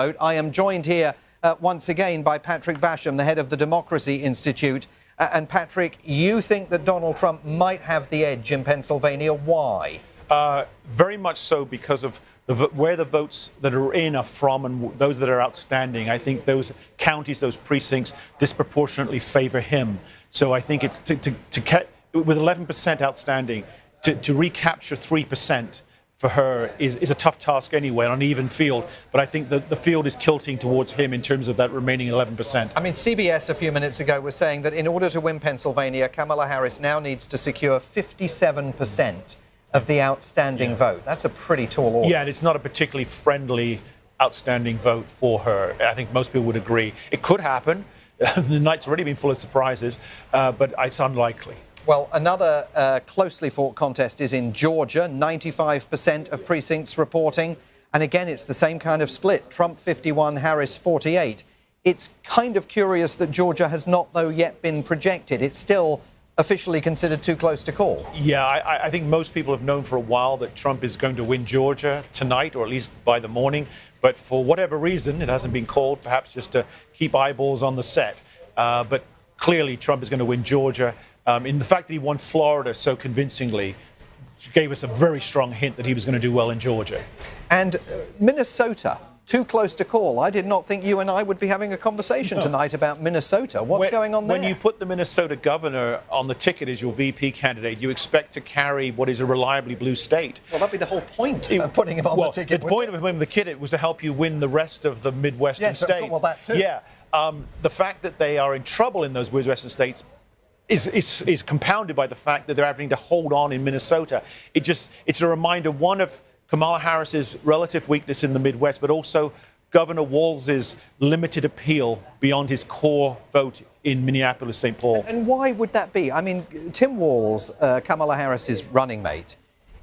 I am joined here once again by Patrick Basham, the head of the Democracy Institute. And Patrick, you think that Donald Trump might have the edge in Pennsylvania. Why? Very much so because of where the votes that are in are from and those that are outstanding. I think those counties, those precincts disproportionately favor him. So I think it's with 11% outstanding, to recapture 3% for her is a tough task anyway on an even field. But I think that the field is tilting towards him in terms of that remaining 11%. I mean, CBS a few minutes ago was saying that in order to win Pennsylvania, Kamala Harris now needs to secure 57% of the outstanding vote. That's a pretty tall order. Yeah, and it's not a particularly friendly outstanding vote for her. I think most people would agree. It could happen. The night's already been full of surprises, but it's unlikely. Well, another closely fought contest is in Georgia. 95% of precincts reporting. And again, it's the same kind of split. Trump 51, Harris 48. It's kind of curious that Georgia has not, though, yet been projected. It's still officially considered too close to call. Yeah, I think most people have known for a while that Trump is going to win Georgia tonight, or at least by the morning. But for whatever reason, it hasn't been called, perhaps just to keep eyeballs on the set. But clearly, Trump is going to win Georgia. In the fact that he won Florida so convincingly gave us a very strong hint that he was going to do well in Georgia. And Minnesota, too close to call. I did not think you and I would be having a conversation tonight about Minnesota. What's going on there? When you put the Minnesota governor on the ticket as your VP candidate, you expect to carry what is a reliably blue state. Well, that'd be the whole point of putting him on the ticket. The point of him on the ticket was to help you win the rest of the Midwestern states. Well, that too. Yeah. The fact that they are in trouble in those Midwestern states is compounded by the fact that they're having to hold on in Minnesota. It's a reminder, one, of Kamala Harris's relative weakness in the Midwest, but also Governor Walz's limited appeal beyond his core vote in Minneapolis, St. Paul. And why would that be? I mean, Tim Walz, Kamala Harris's running mate,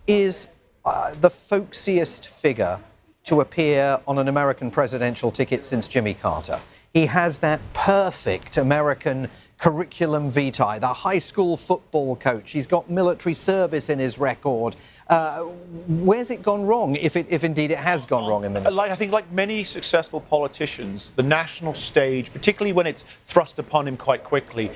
is the folksiest figure to appear on an American presidential ticket since Jimmy Carter. He has that perfect American curriculum vitae, the high school football coach. He's got military service in his record. Where's it gone wrong, if indeed it has gone wrong in Minnesota? I think like many successful politicians, the national stage, particularly when it's thrust upon him quite quickly,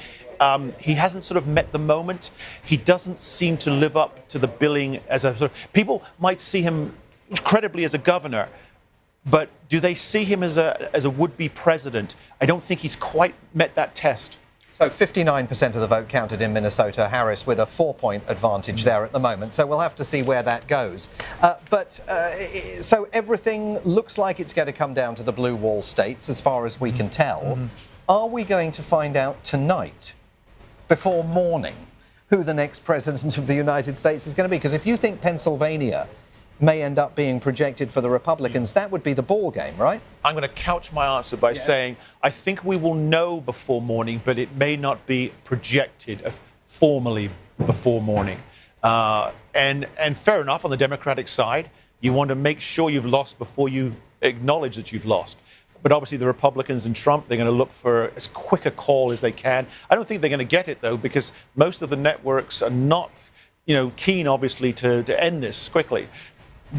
he hasn't sort of met the moment. He doesn't seem to live up to the billing as a sort of, people might see him credibly as a governor, but do they see him as a would-be president? I don't think he's quite met that test. So 59% of the vote counted in Minnesota. Harris with a 4-point advantage there at the moment. So we'll have to see where that goes. So everything looks like it's going to come down to the blue wall states, as far as we can tell. Are we going to find out tonight, before morning, who the next president of the United States is going to be? Because if you think Pennsylvania may end up being projected for the Republicans, that would be the ball game, right? I'm going to couch my answer by saying I think we will know before morning, but it may not be projected formally before morning. And fair enough, on the Democratic side, you want to make sure you've lost before you acknowledge that you've lost. But obviously the Republicans and Trump, they're going to look for as quick a call as they can. I don't think they're going to get it, though, because most of the networks are not, keen, obviously, to end this quickly.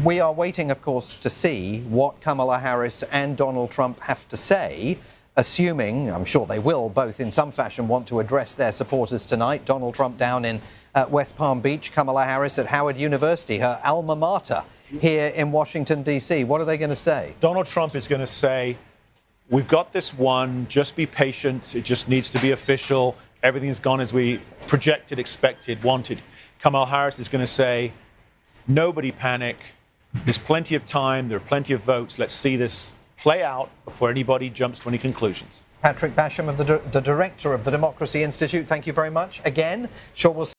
We are waiting, of course, to see what Kamala Harris and Donald Trump have to say, assuming, I'm sure they will, both in some fashion want to address their supporters tonight. Donald Trump down in West Palm Beach, Kamala Harris at Howard University, her alma mater here in Washington, D.C. What are they going to say? Donald Trump is going to say, we've got this one, just be patient, it just needs to be official, everything's gone as we projected, expected, wanted. Kamala Harris is going to say, nobody panic. There's plenty of time. There are plenty of votes. Let's see this play out before anybody jumps to any conclusions. Patrick Basham, of the director of the Democracy Institute, thank you very much. Again, sure we'll